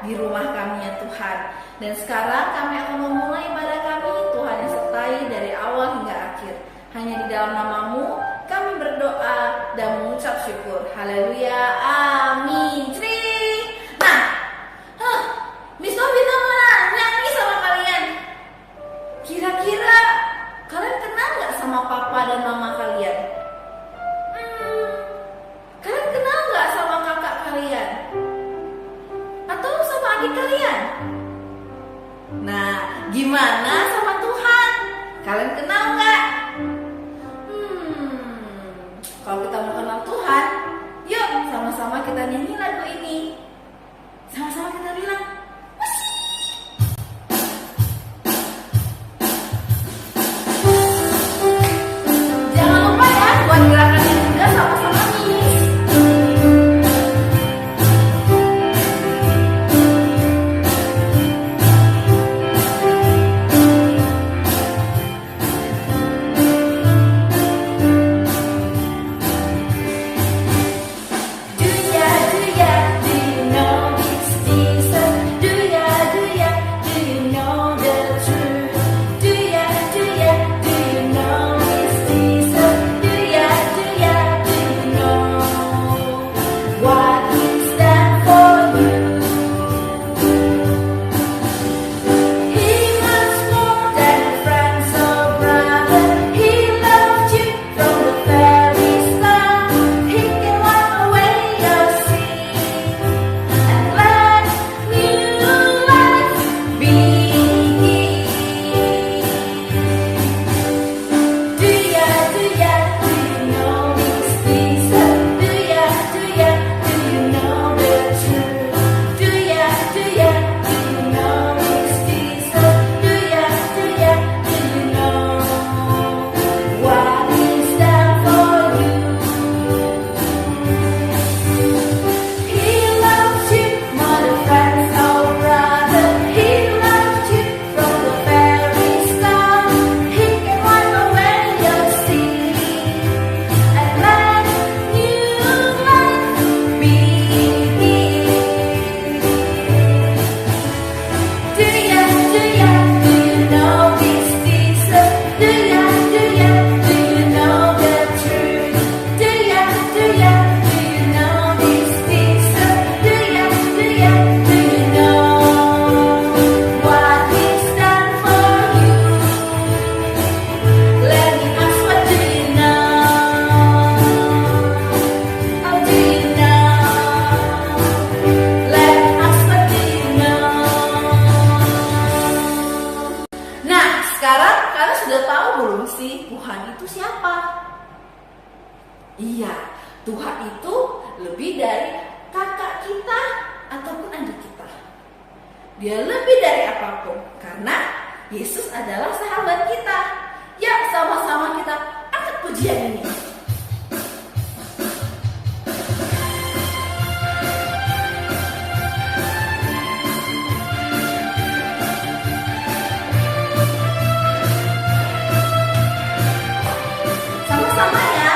di rumah kami ya Tuhan. Dan sekarang kami akan memulai ibadah kami, Tuhan yang sertai dari awal hingga akhir. Hanya di dalam nama-Mu kami berdoa dan mengucap syukur. Haleluya, amin. Nah, Miss Novita mau nanya nih sama kalian. Kira-kira kalian kenal gak sama papa dan mama kalian? Kalian kenal gak sama kakak kalian? Atau sama adik kalian? Nah, gimana sama Tuhan? Kalian kenal gak? Kalau kita mau kenal Tuhan, yuk sama-sama kita nyanyi lagu ini. Sama-sama kita bilang, jangan lupa ya buat gerakannya juga sama-sama Miss. Iya, Tuhan itu lebih dari kakak kita ataupun adik kita. Dia lebih dari apapun, karena Yesus adalah sahabat kita. Ya, sama-sama kita angkat pujian ini. Sama-sama ya.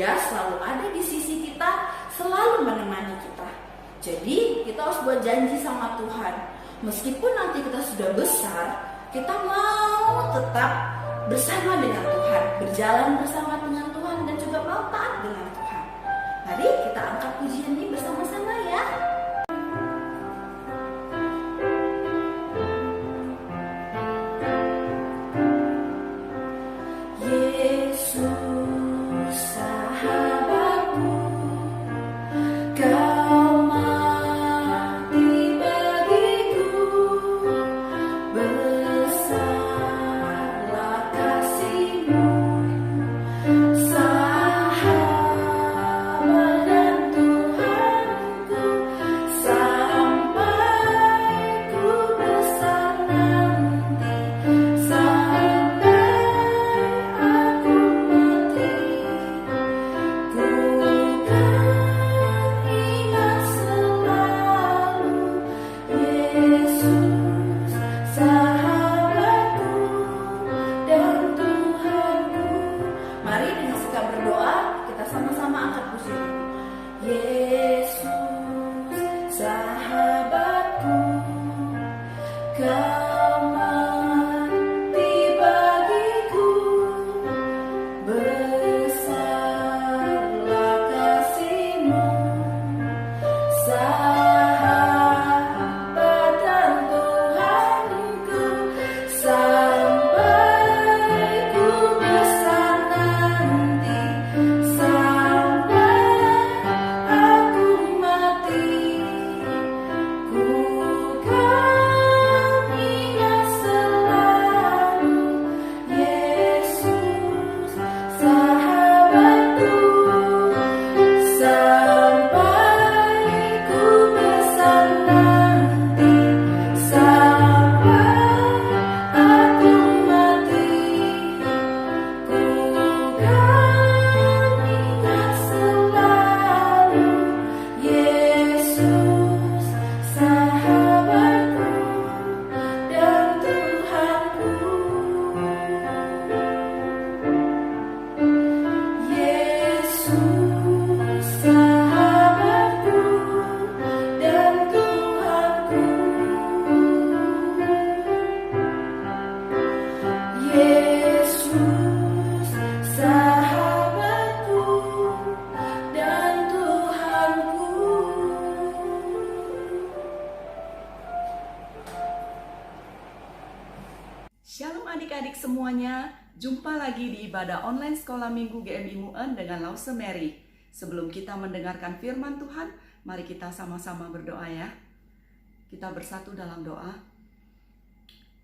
Dia selalu ada di sisi kita, selalu menemani kita. Jadi kita harus buat janji sama Tuhan. Meskipun nanti kita sudah besar, kita mau tetap bersama dengan Tuhan, berjalan bersama dengan Tuhan, dan juga mau taat dengan Tuhan. Mari kita angkat pujian ini bersama-sama ya. Shalom adik-adik semuanya, jumpa lagi di ibadah online Sekolah Minggu GMI Muen dengan Lause Mary. Sebelum kita mendengarkan firman Tuhan, mari kita sama-sama berdoa ya. Kita bersatu dalam doa.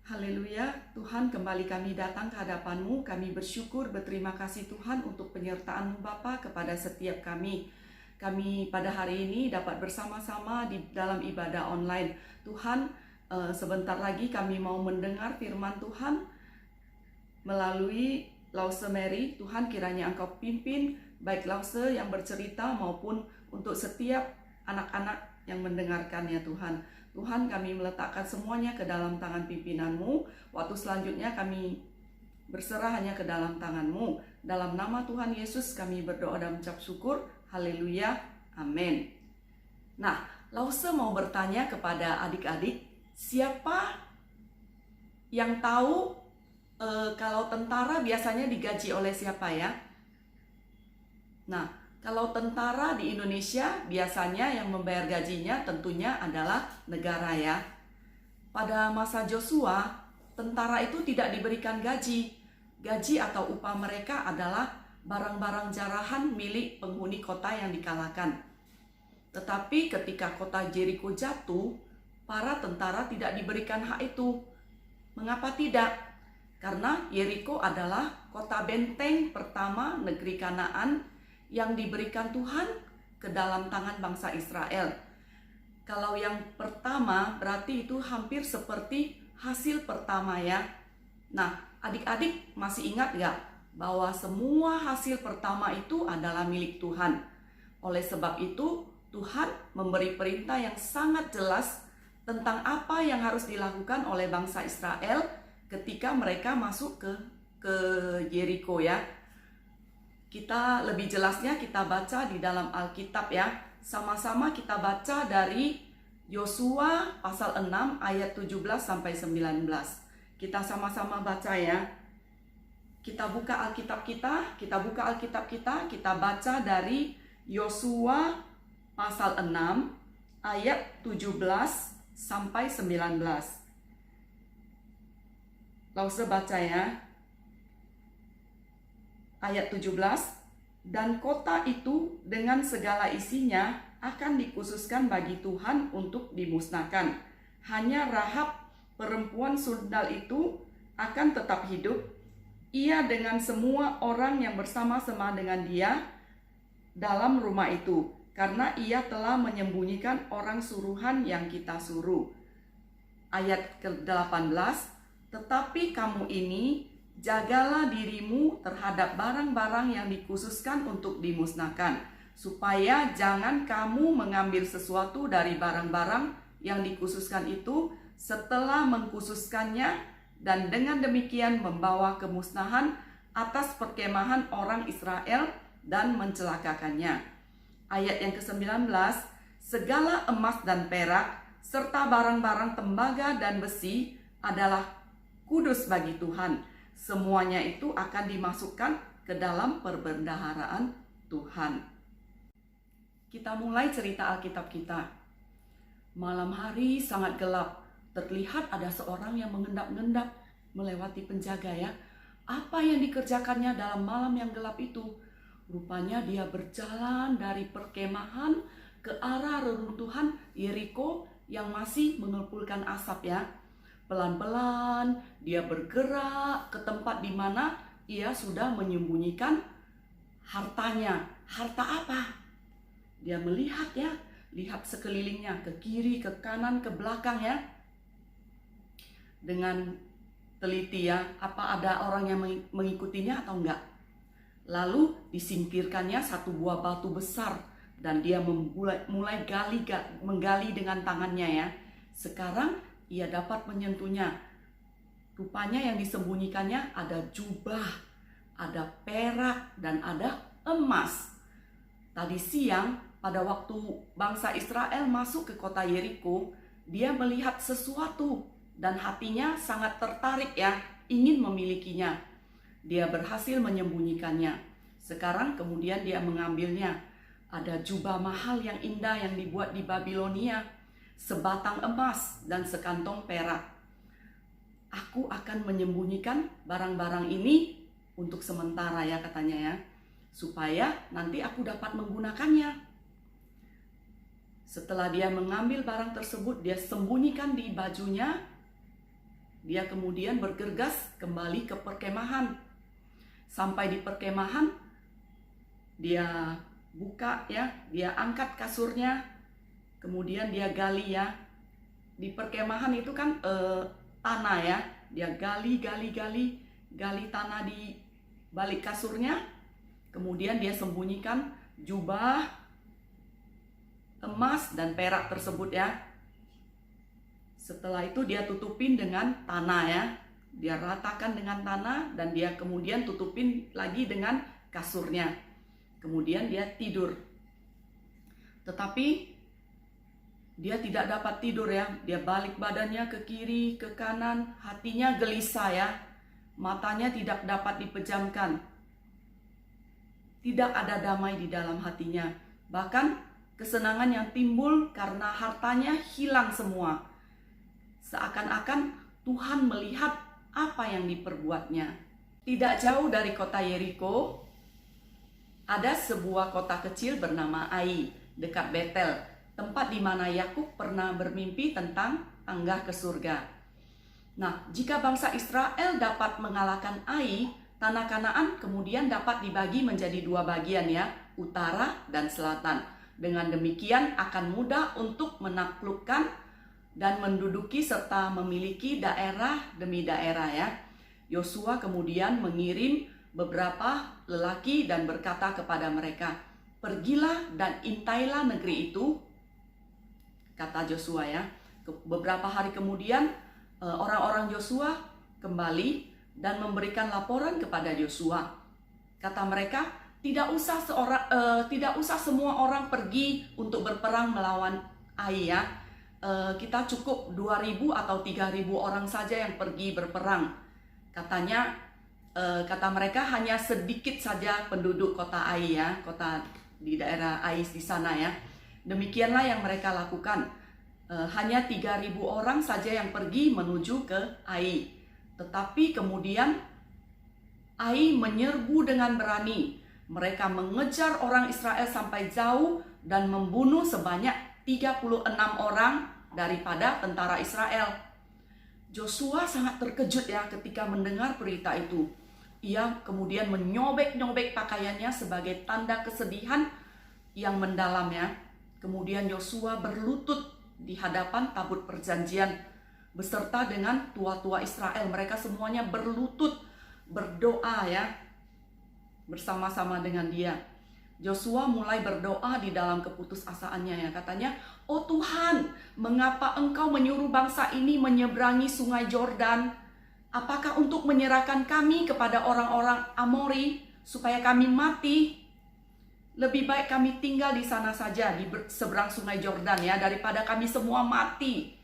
Haleluya, Tuhan, kembali kami datang ke hadapan-Mu. Kami bersyukur, berterima kasih Tuhan untuk penyertaan-Mu Bapa kepada setiap kami. Kami pada hari ini dapat bersama-sama di dalam ibadah online. Tuhan, sebentar lagi kami mau mendengar firman Tuhan melalui Lause Mary. Tuhan, kiranya Engkau pimpin baik Lause yang bercerita maupun untuk setiap anak-anak yang mendengarkan ya Tuhan. Tuhan, kami meletakkan semuanya ke dalam tangan pimpinan-Mu. Waktu selanjutnya kami berserah hanya ke dalam tangan-Mu. Dalam nama Tuhan Yesus kami berdoa dan mengucap syukur. Haleluya, amin. Nah, Lause mau bertanya kepada adik-adik, siapa yang tahu kalau tentara biasanya digaji oleh siapa ya? Nah, kalau tentara di Indonesia biasanya yang membayar gajinya tentunya adalah negara ya. Pada masa Joshua, tentara itu tidak diberikan gaji. Gaji atau upah mereka adalah barang-barang jarahan milik penghuni kota yang dikalahkan. Tetapi ketika kota Jericho jatuh, para tentara tidak diberikan hak itu. Mengapa tidak? Karena Jericho adalah kota benteng pertama negeri Kanaan yang diberikan Tuhan ke dalam tangan bangsa Israel. Kalau yang pertama berarti itu hampir seperti hasil pertama ya. Nah, adik-adik masih ingat gak bahwa semua hasil pertama itu adalah milik Tuhan. Oleh sebab itu, Tuhan memberi perintah yang sangat jelas tentang apa yang harus dilakukan oleh bangsa Israel ketika mereka masuk ke Jericho ya. Kita lebih jelasnya kita baca di dalam Alkitab ya. Sama-sama kita baca dari Yosua pasal 6 ayat 17 sampai 19. Kita sama-sama baca ya. Kita buka Alkitab kita baca dari Yosua pasal 6 ayat 17 sampai 19. Langsung baca ya. Ayat 17, dan kota itu dengan segala isinya akan dikhususkan bagi Tuhan untuk dimusnahkan. Hanya Rahab, perempuan sundal itu, akan tetap hidup. Ia dengan semua orang yang bersama-sama dengan dia dalam rumah itu, karena ia telah menyembunyikan orang suruhan yang kita suruh. Ayat ke-18, tetapi kamu ini jagalah dirimu terhadap barang-barang yang dikhususkan untuk dimusnahkan, supaya jangan kamu mengambil sesuatu dari barang-barang yang dikhususkan itu setelah mengkhususkannya, dan dengan demikian membawa kemusnahan atas perkemahan orang Israel dan mencelakakannya. Ayat yang ke-19, segala emas dan perak serta barang-barang tembaga dan besi adalah kudus bagi Tuhan. Semuanya itu akan dimasukkan ke dalam perbendaharaan Tuhan. Kita mulai cerita Alkitab kita. Malam hari sangat gelap. Terlihat ada seorang yang mengendap-endap melewati penjaga ya. Apa yang dikerjakannya dalam malam yang gelap itu? Rupanya dia berjalan dari perkemahan ke arah reruntuhan Yeriko yang masih mengepulkan asap ya. Pelan-pelan dia bergerak ke tempat di mana ia sudah menyembunyikan hartanya. Harta apa? Dia melihat ya, lihat sekelilingnya, ke kiri, ke kanan, ke belakang ya. Dengan teliti ya, apa ada orang yang mengikutinya atau enggak. Lalu disingkirkannya satu buah batu besar dan dia mulai menggali dengan tangannya ya. Sekarang ia dapat menyentuhnya. Rupanya yang disembunyikannya ada jubah, ada perak, dan ada emas. Tadi siang, pada waktu bangsa Israel masuk ke kota Yeriko, dia melihat sesuatu dan hatinya sangat tertarik ya, ingin memilikinya. Dia berhasil menyembunyikannya. Sekarang kemudian dia mengambilnya. Ada jubah mahal yang indah yang dibuat di Babilonia, sebatang emas dan sekantong perak. Aku akan menyembunyikan barang-barang ini untuk sementara ya katanya ya, supaya nanti aku dapat menggunakannya. Setelah dia mengambil barang tersebut, dia sembunyikan di bajunya. Dia kemudian bergegas kembali ke perkemahan. Sampai di perkemahan, dia buka ya, dia angkat kasurnya. Kemudian dia gali ya. Di perkemahan itu kan tanah ya. Dia gali tanah di balik kasurnya. Kemudian dia sembunyikan jubah emas dan perak tersebut ya. Setelah itu dia tutupin dengan tanah ya. Dia ratakan dengan tanah dan dia kemudian tutupin lagi dengan kasurnya. Kemudian dia tidur. Tetapi dia tidak dapat tidur ya. Dia balik badannya ke kiri, ke kanan. Hatinya gelisah ya. Matanya tidak dapat dipejamkan. Tidak ada damai di dalam hatinya. Bahkan kesenangan yang timbul karena hartanya hilang semua. Seakan-akan Tuhan melihat apa yang diperbuatnya. Tidak jauh dari kota Yeriko, ada sebuah kota kecil bernama Ai, dekat Betel. Tempat di mana Yakub pernah bermimpi tentang tangga ke surga. Nah, jika bangsa Israel dapat mengalahkan Ai, tanah Kanaan kemudian dapat dibagi menjadi dua bagian ya, utara dan selatan. Dengan demikian akan mudah untuk menaklukkan dan menduduki serta memiliki daerah demi daerah ya. Yosua kemudian mengirim beberapa lelaki dan berkata kepada mereka, "Pergilah dan intailah negeri itu," kata Yosua ya. Beberapa hari kemudian orang-orang Yosua kembali dan memberikan laporan kepada Yosua. Kata mereka, tidak usah semua orang pergi untuk berperang melawan Ai ya. Kita cukup 2.000 atau 3.000 orang saja yang pergi berperang. Katanya, kata mereka hanya sedikit saja penduduk kota Ai ya, kota di daerah Ais di sana ya. Demikianlah yang mereka lakukan. Hanya 3.000 orang saja yang pergi menuju ke Ai. Tetapi kemudian Ai menyerbu dengan berani. Mereka mengejar orang Israel sampai jauh dan membunuh sebanyak 36 orang daripada tentara Israel. Joshua sangat terkejut ya ketika mendengar berita itu. Ia kemudian menyobek-nyobek pakaiannya sebagai tanda kesedihan yang mendalam ya. Kemudian Joshua berlutut di hadapan tabut perjanjian beserta dengan tua-tua Israel. Mereka semuanya berlutut berdoa ya bersama-sama dengan dia. Joshua mulai berdoa di dalam keputusasaannya ya. Katanya, "Oh Tuhan, mengapa Engkau menyuruh bangsa ini menyeberangi sungai Yordan? Apakah untuk menyerahkan kami kepada orang-orang Amori supaya kami mati? Lebih baik kami tinggal di sana saja di seberang sungai Yordan ya, daripada kami semua mati.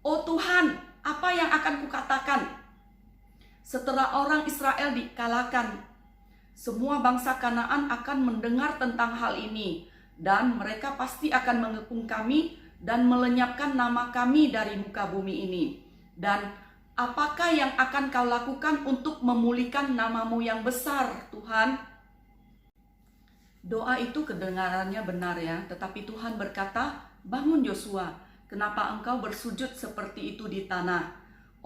Oh Tuhan, apa yang akan kukatakan setelah orang Israel dikalahkan? Semua bangsa Kanaan akan mendengar tentang hal ini, dan mereka pasti akan mengepung kami dan melenyapkan nama kami dari muka bumi ini. Dan apakah yang akan kau lakukan untuk memulihkan namamu yang besar, Tuhan?" Doa itu kedengarannya benar ya, tetapi Tuhan berkata, "Bangun Joshua, kenapa engkau bersujud seperti itu di tanah?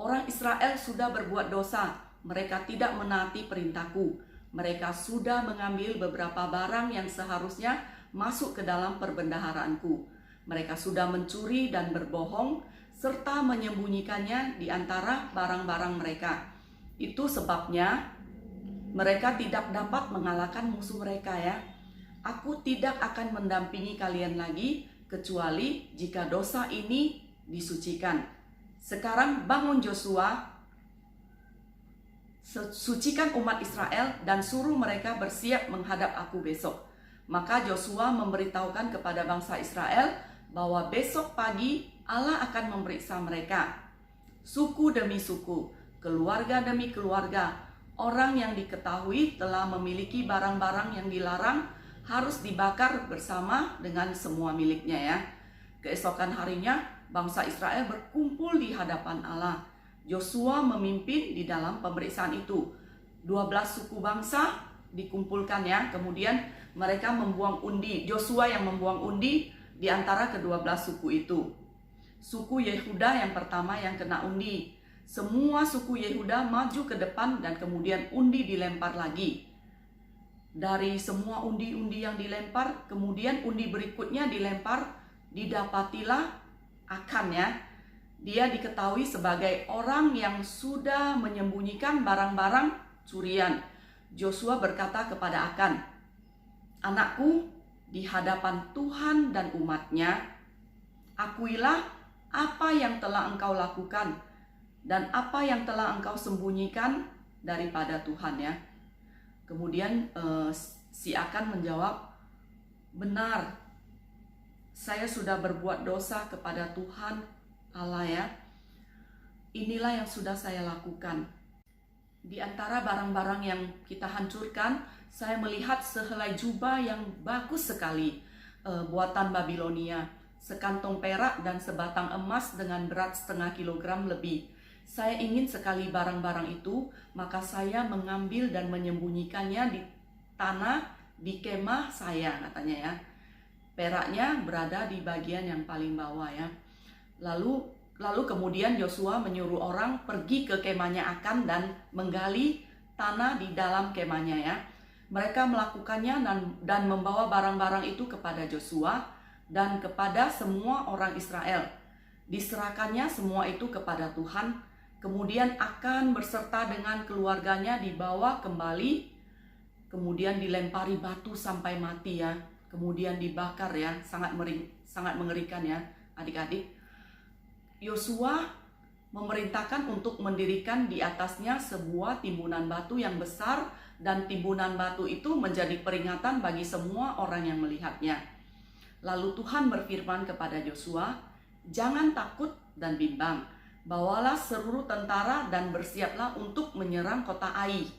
Orang Israel sudah berbuat dosa, mereka tidak menaati perintahku. Mereka sudah mengambil beberapa barang yang seharusnya masuk ke dalam perbendaharaanku. Mereka sudah mencuri dan berbohong, serta menyembunyikannya di antara barang-barang mereka. Itu sebabnya mereka tidak dapat mengalahkan musuh mereka ya. Aku tidak akan mendampingi kalian lagi, kecuali jika dosa ini disucikan. Sekarang bangun Joshua, sucikan umat Israel dan suruh mereka bersiap menghadap aku besok." Maka Joshua memberitahukan kepada bangsa Israel bahwa besok pagi Allah akan memeriksa mereka. Suku demi suku, keluarga demi keluarga, orang yang diketahui telah memiliki barang-barang yang dilarang harus dibakar bersama dengan semua miliknya ya. Keesokan harinya bangsa Israel berkumpul di hadapan Allah. Joshua memimpin di dalam pemeriksaan itu. 12 suku bangsa dikumpulkan ya. Kemudian mereka membuang undi. Joshua yang membuang undi di antara ke-12 suku itu. Suku Yehuda yang pertama yang kena undi. Semua suku Yehuda maju ke depan dan kemudian undi dilempar lagi. Dari semua undi-undi yang dilempar, kemudian undi berikutnya dilempar, didapatilah Akan ya. Dia diketahui sebagai orang yang sudah menyembunyikan barang-barang curian. Joshua berkata kepada Akan, "Anakku, di hadapan Tuhan dan umatnya, akuilah apa yang telah engkau lakukan dan apa yang telah engkau sembunyikan daripada Tuhan ya." Kemudian si Akan menjawab, "Benar, saya sudah berbuat dosa kepada Tuhan Allah ya. Inilah yang sudah saya lakukan. Di antara barang-barang yang kita hancurkan, saya melihat sehelai jubah yang bagus sekali, buatan Babilonia, sekantong perak dan sebatang emas dengan berat 0,5 kilogram lebih. Saya ingin sekali barang-barang itu, maka saya mengambil dan menyembunyikannya di tanah di kemah saya," katanya ya. Peraknya berada di bagian yang paling bawah ya. Lalu kemudian Joshua menyuruh orang pergi ke kemahnya Akan dan menggali tanah di dalam kemahnya ya. Mereka melakukannya dan membawa barang-barang itu kepada Joshua dan kepada semua orang Israel. Diserahkannya semua itu kepada Tuhan. Kemudian Akan berserta dengan keluarganya dibawa kembali, kemudian dilempari batu sampai mati ya. Kemudian dibakar ya, sangat mengerikan ya adik-adik. Yosua memerintahkan untuk mendirikan di atasnya sebuah timbunan batu yang besar, dan timbunan batu itu menjadi peringatan bagi semua orang yang melihatnya. Lalu Tuhan berfirman kepada Yosua, "Jangan takut dan bimbang, bawalah seluruh tentara dan bersiaplah untuk menyerang kota Ai.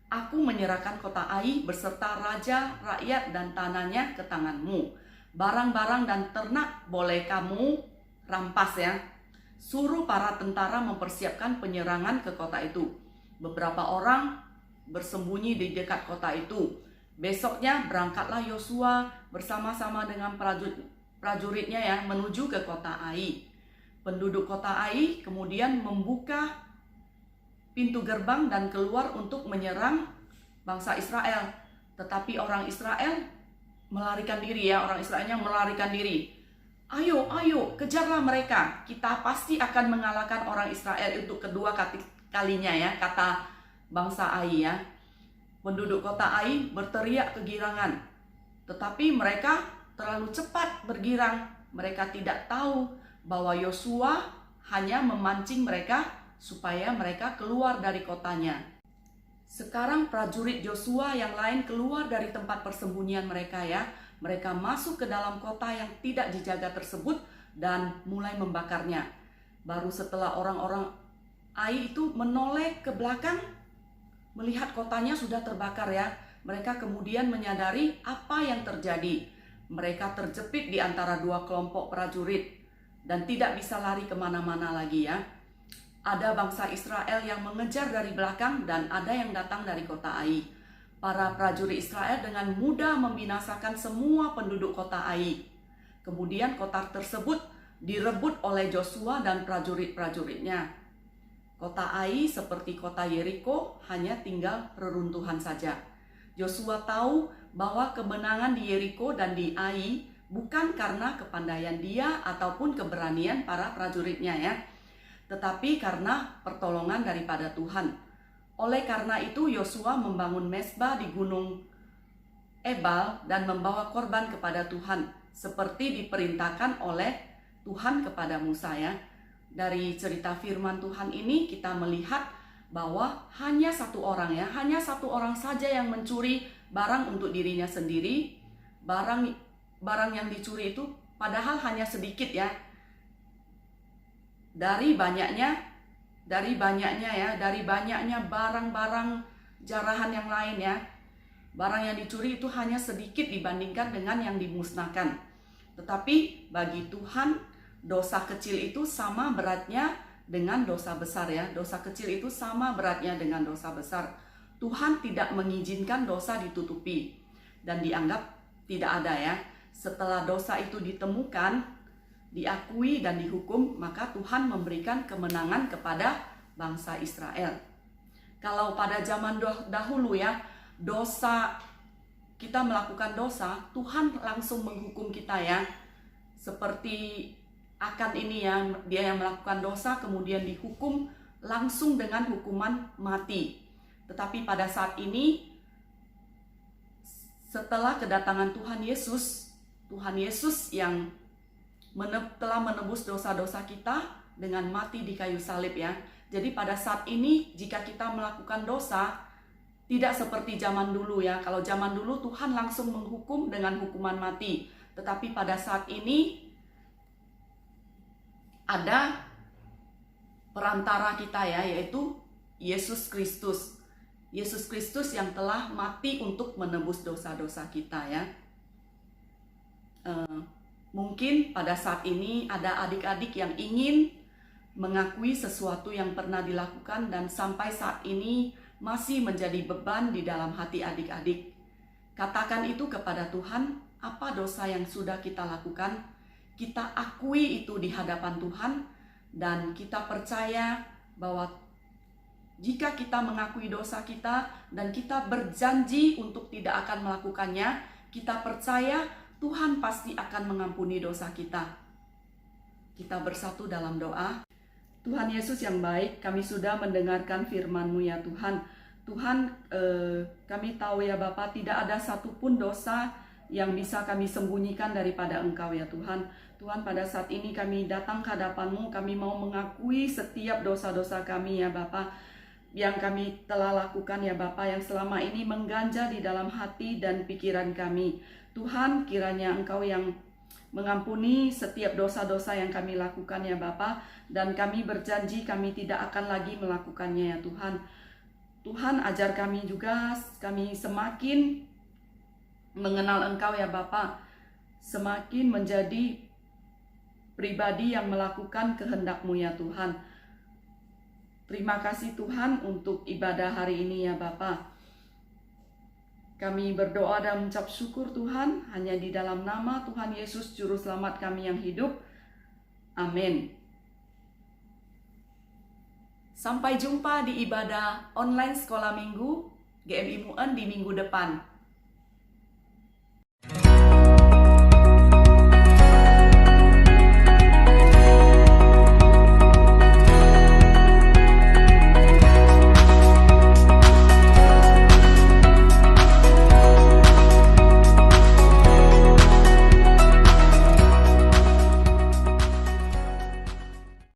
Aku menyerahkan kota Ai beserta raja, rakyat, dan tanahnya ke tanganmu. Barang-barang dan ternak boleh kamu rampas ya. Suruh para tentara mempersiapkan penyerangan ke kota itu. Beberapa orang bersembunyi di dekat kota itu. Besoknya berangkatlah Yosua bersama-sama dengan prajuritnya ya menuju ke kota Ai. Penduduk kota Ai kemudian membuka pintu gerbang dan keluar untuk menyerang bangsa Israel. Tetapi orang Israel melarikan diri ya, orang Israelnya melarikan diri. Ayo, kejarlah mereka. Kita pasti akan mengalahkan orang Israel untuk kedua kalinya ya, kata bangsa Ai ya. Penduduk kota Ai berteriak kegirangan. Tetapi mereka terlalu cepat bergirang. Mereka tidak tahu bahwa Yosua hanya memancing mereka supaya mereka keluar dari kotanya. Sekarang prajurit Yosua yang lain keluar dari tempat persembunyian mereka ya. Mereka masuk ke dalam kota yang tidak dijaga tersebut dan mulai membakarnya. Baru setelah orang-orang Ai itu menoleh ke belakang, melihat kotanya sudah terbakar ya. Mereka kemudian menyadari apa yang terjadi. Mereka terjepit di antara dua kelompok prajurit dan tidak bisa lari kemana-mana lagi ya. Ada bangsa Israel yang mengejar dari belakang dan ada yang datang dari kota Ai. Para prajurit Israel dengan mudah membinasakan semua penduduk kota Ai. Kemudian kota tersebut direbut oleh Yosua dan prajurit-prajuritnya. Kota Ai seperti kota Yeriko hanya tinggal reruntuhan saja. Yosua tahu bahwa kemenangan di Yeriko dan di Ai bukan karena kepandaian dia ataupun keberanian para prajuritnya ya, tetapi karena pertolongan daripada Tuhan. Oleh karena itu Yosua membangun mezbah di gunung Ebal dan membawa korban kepada Tuhan seperti diperintahkan oleh Tuhan kepada Musa ya. Dari cerita firman Tuhan ini kita melihat bahwa hanya satu orang saja yang mencuri barang untuk dirinya sendiri. Barang yang dicuri itu padahal hanya sedikit ya. Dari banyaknya barang-barang jarahan yang lain ya. Barang yang dicuri itu hanya sedikit dibandingkan dengan yang dimusnahkan. Tetapi bagi Tuhan, dosa kecil itu sama beratnya dengan dosa besar ya. Dosa kecil itu sama beratnya dengan dosa besar. Tuhan tidak mengizinkan dosa ditutupi dan dianggap tidak ada ya. Setelah dosa itu ditemukan, diakui dan dihukum, maka Tuhan memberikan kemenangan kepada bangsa Israel. Kalau pada zaman dahulu ya, kita melakukan dosa, Tuhan langsung menghukum kita ya. Seperti Akan ini ya, dia yang melakukan dosa kemudian dihukum langsung dengan hukuman mati. Tetapi pada saat ini, setelah kedatangan Tuhan Yesus yang telah menebus dosa-dosa kita dengan mati di kayu salib ya. Jadi pada saat ini jika kita melakukan dosa, tidak seperti zaman dulu ya. Kalau zaman dulu Tuhan langsung menghukum dengan hukuman mati. Tetapi pada saat ini ada perantara kita ya, yaitu Yesus Kristus. Yesus Kristus yang telah mati untuk menebus dosa-dosa kita ya. Mungkin pada saat ini ada adik-adik yang ingin mengakui sesuatu yang pernah dilakukan dan sampai saat ini masih menjadi beban di dalam hati adik-adik. Katakan itu kepada Tuhan, apa dosa yang sudah kita lakukan, kita akui itu di hadapan Tuhan, dan kita percaya bahwa jika kita mengakui dosa kita dan kita berjanji untuk tidak akan melakukannya, kita percaya Tuhan pasti akan mengampuni dosa kita. Kita bersatu dalam doa. Tuhan Yesus yang baik, kami sudah mendengarkan firman-Mu ya Tuhan. Tuhan, kami tahu ya Bapa, tidak ada satupun dosa yang bisa kami sembunyikan daripada Engkau ya Tuhan. Tuhan, pada saat ini kami datang ke hadapan-Mu, kami mau mengakui setiap dosa-dosa kami ya Bapa, yang kami telah lakukan ya Bapa, yang selama ini mengganja di dalam hati dan pikiran kami. Tuhan, kiranya Engkau yang mengampuni setiap dosa-dosa yang kami lakukan ya Bapa, dan kami berjanji kami tidak akan lagi melakukannya ya Tuhan. Tuhan, ajar kami juga, kami semakin mengenal Engkau ya Bapa, semakin menjadi pribadi yang melakukan kehendak-Mu ya Tuhan. Terima kasih Tuhan untuk ibadah hari ini ya Bapa. Kami berdoa dan mengucap syukur Tuhan, hanya di dalam nama Tuhan Yesus Juru Selamat kami yang hidup. Amin. Sampai jumpa di ibadah online sekolah minggu GMI Muen di minggu depan.